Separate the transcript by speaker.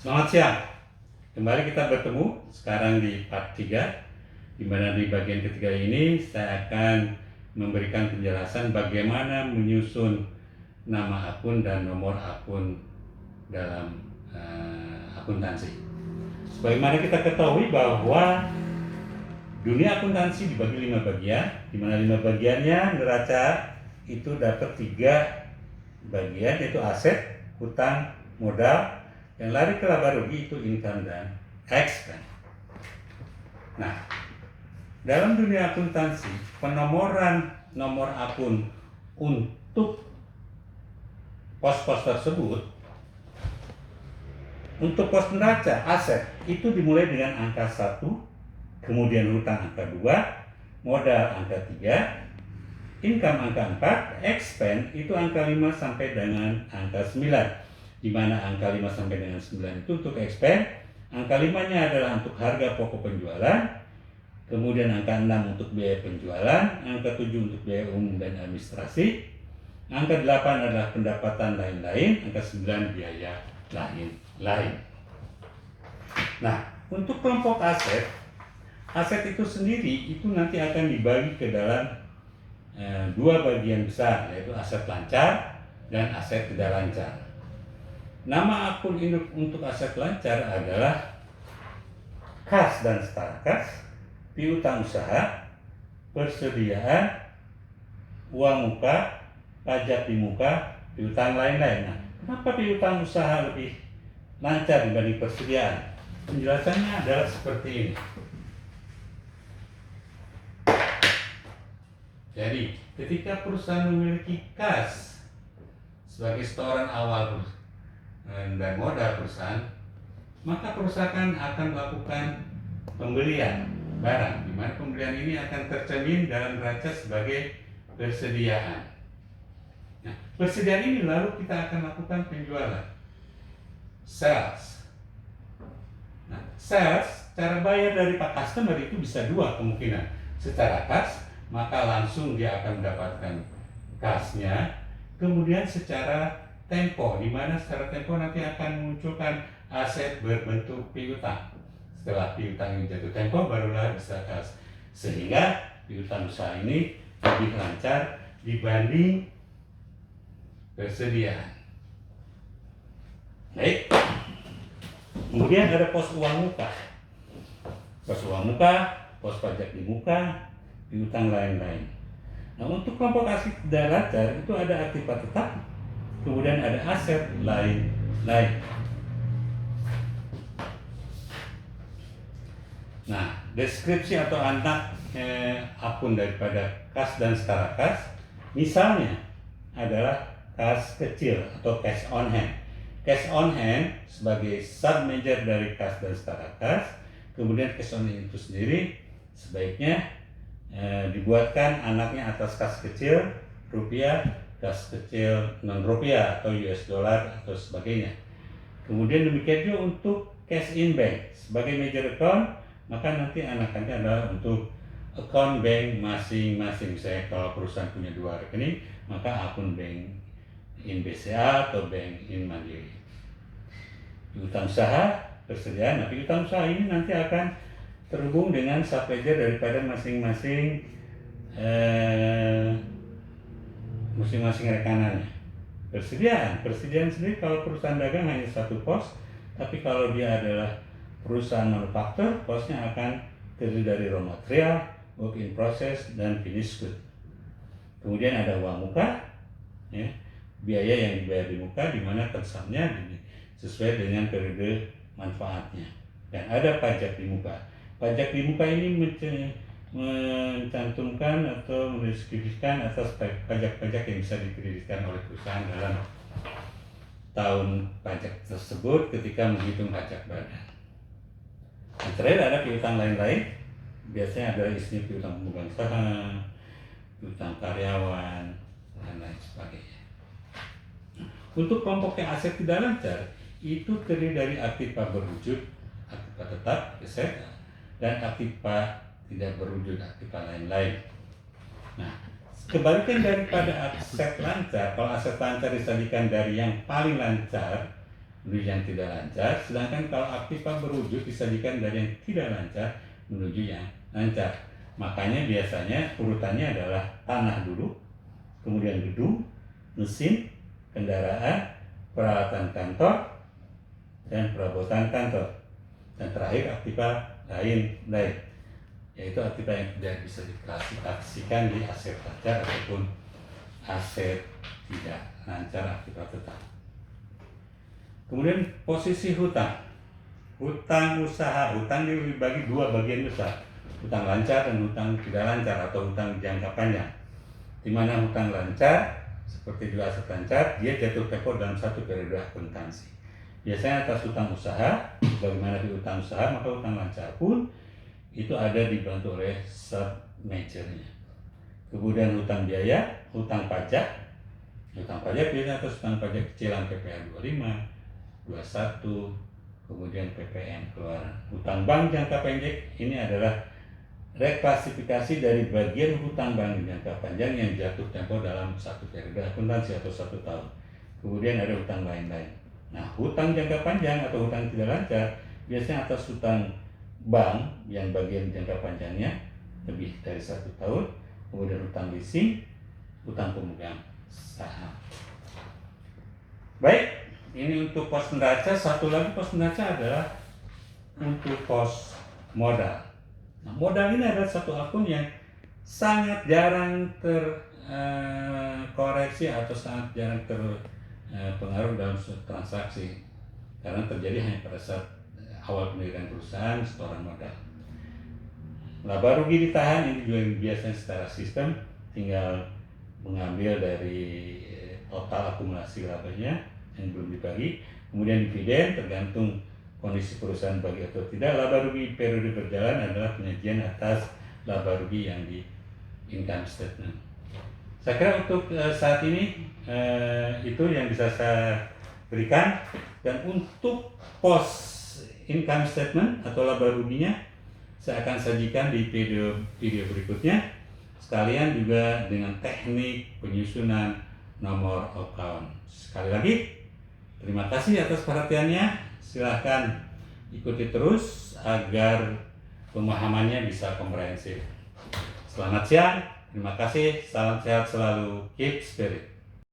Speaker 1: Selamat siang. Kembali kita bertemu sekarang di part 3, di mana di bagian ketiga ini saya akan memberikan penjelasan bagaimana menyusun nama akun dan nomor akun dalam akuntansi. Sebagaimana kita ketahui bahwa dunia akuntansi dibagi 5 bagian, di mana 5 bagiannya neraca itu dapat 3 bagian, yaitu aset, hutang, modal. Yang lari ke laba rugi itu income dan expense. Nah, dalam dunia akuntansi, penomoran nomor akun untuk pos-pos tersebut, untuk pos neraca aset itu dimulai dengan angka 1, kemudian hutang angka 2, modal angka 3, income angka 4, expense itu angka 5 sampai dengan angka 9. Di mana angka 5 sampai dengan 9 itu untuk expense, angka 5-nya adalah untuk harga pokok penjualan, kemudian angka 6 untuk biaya penjualan, angka 7 untuk biaya umum dan administrasi, angka 8 adalah pendapatan lain-lain, angka 9 biaya lain-lain. Nah, untuk kelompok aset itu sendiri itu nanti akan dibagi ke dalam 2 bagian besar, yaitu aset lancar dan aset tidak lancar. Nama akun induk untuk aset lancar adalah kas dan setara kas, piutang usaha, persediaan, uang muka, pajak di muka, piutang lain-lain. Nah, kenapa piutang usaha lebih lancar dibanding persediaan? Penjelasannya adalah seperti ini. Jadi, ketika perusahaan memiliki kas sebagai setoran awal dan modal perusahaan, maka perusahaan akan melakukan pembelian barang, di mana pembelian ini akan tercermin dalam neraca sebagai persediaan. Nah, persediaan ini lalu kita akan lakukan penjualan, sales. Nah, sales, cara bayar dari Pak customer itu bisa 2 kemungkinan. Secara kas, maka langsung dia akan mendapatkan kasnya, kemudian secara tempo, di mana secara tempo nanti akan memunculkan aset berbentuk piutang. Setelah piutang ini jatuh tempo, barulah bisa kas. Sehingga piutang usaha ini lebih lancar dibanding persediaan. Baik. Kemudian ada pos uang muka. Pos uang muka, pos pajak di muka, piutang lain-lain. Nah, untuk kelompok aset tidak lancar itu ada aktiva tetap, kemudian ada aset lain-lain. Nah, deskripsi atau anak akun daripada kas dan setara kas, misalnya adalah kas kecil atau cash on hand. Cash on hand sebagai submanager dari kas dan setara kas, kemudian cash on hand itu sendiri sebaiknya dibuatkan anaknya atas kas kecil rupiah, kas kecil non rupiah atau US dollar atau sebagainya. Kemudian demikian juga untuk cash in bank sebagai major account, maka nanti anakannya adalah untuk account bank masing-masing. Misalnya kalau perusahaan punya 2 rekening, maka akun bank in BCA atau bank in Mandiri. Piutang usaha, persediaan. Nah, piutang usaha ini nanti akan terhubung dengan subledger daripada masing-masing rekanannya. Persediaan sendiri kalau perusahaan dagang hanya 1 pos, tapi kalau dia adalah perusahaan manufaktur, posnya akan terdiri dari raw material, work in process, dan finished good. Kemudian ada uang muka, ya, biaya yang dibayar di muka, di mana tersamnya sesuai dengan periode manfaatnya. Dan ada pajak di muka. Pajak di muka ini mencantumkan atau mendeskripsikan atas pajak-pajak yang bisa dikreditkan oleh perusahaan dalam tahun pajak tersebut ketika menghitung pajak badan. Yang terakhir ada piutang lain-lain, biasanya adalah isinya piutang pemegang saham, piutang karyawan, dan lain sebagainya. Untuk kelompok yang aset tidak lancar, itu terdiri dari aktiva berwujud, aktiva tetap, aset, dan aktiva tidak berwujud, aktiva lain-lain. Nah, kebalikan daripada aset lancar, kalau aset lancar disajikan dari yang paling lancar menuju yang tidak lancar, sedangkan kalau aktiva berwujud disajikan dari yang tidak lancar menuju yang lancar. Makanya biasanya urutannya adalah tanah dulu, kemudian gedung, mesin, kendaraan, peralatan kantor, dan perabotan kantor, dan terakhir aktiva lain, yaitu aktiva yang tidak bisa diklasifikasikan di aset lancar ataupun aset tidak lancar aktiva tetap. Kemudian posisi hutang usaha. Hutang dibagi dua bagian besar, hutang lancar dan hutang tidak lancar atau hutang jangka panjang. Di mana hutang lancar seperti juga aset lancar, dia jatuh tempo dalam satu periode akuntansi. Biasanya atas hutang usaha, bagaimana di hutang usaha, maka hutang lancar pun itu ada dibantu oleh sub-majornya. Kemudian hutang biaya, hutang pajak biasanya atas hutang pajak kecilan PPh 25, 21, kemudian PPN keluaran. Hutang bank jangka pendek ini adalah reklasifikasi dari bagian hutang bank jangka panjang yang jatuh tempo dalam satu periode akuntansi atau 1 tahun. Kemudian ada hutang lain-lain. Nah, hutang jangka panjang atau hutang tidak lancar biasanya atas hutang bank yang bagian jangka panjangnya lebih dari 1 tahun, kemudian hutang leasing, hutang pemegang saham. Baik, ini untuk pos neraca. Satu lagi pos neraca adalah untuk pos modal. Nah, modal ini adalah satu akun yang sangat jarang terkoreksi atau sangat jarang terpengaruh dalam transaksi, karena terjadi hanya pada saat awal pendirian perusahaan, setoran modal. Laba rugi ditahan, ini juga biasanya secara sistem, tinggal mengambil dari total akumulasi labanya yang belum dibagi. Kemudian dividen tergantung kondisi perusahaan bagi atau tidak. Laba rugi periode berjalan adalah penyajian atas laba rugi yang di income statement. Saya kira untuk saat ini itu yang bisa saya berikan. Dan untuk pos income statement atau laba ruginya saya akan sajikan di video berikutnya, sekalian juga dengan teknik penyusunan nomor account. Sekali lagi, terima kasih atas perhatiannya. Silahkan ikuti terus agar pemahamannya bisa komprehensif. Selamat siang, terima kasih, salam sehat selalu, keep spirit.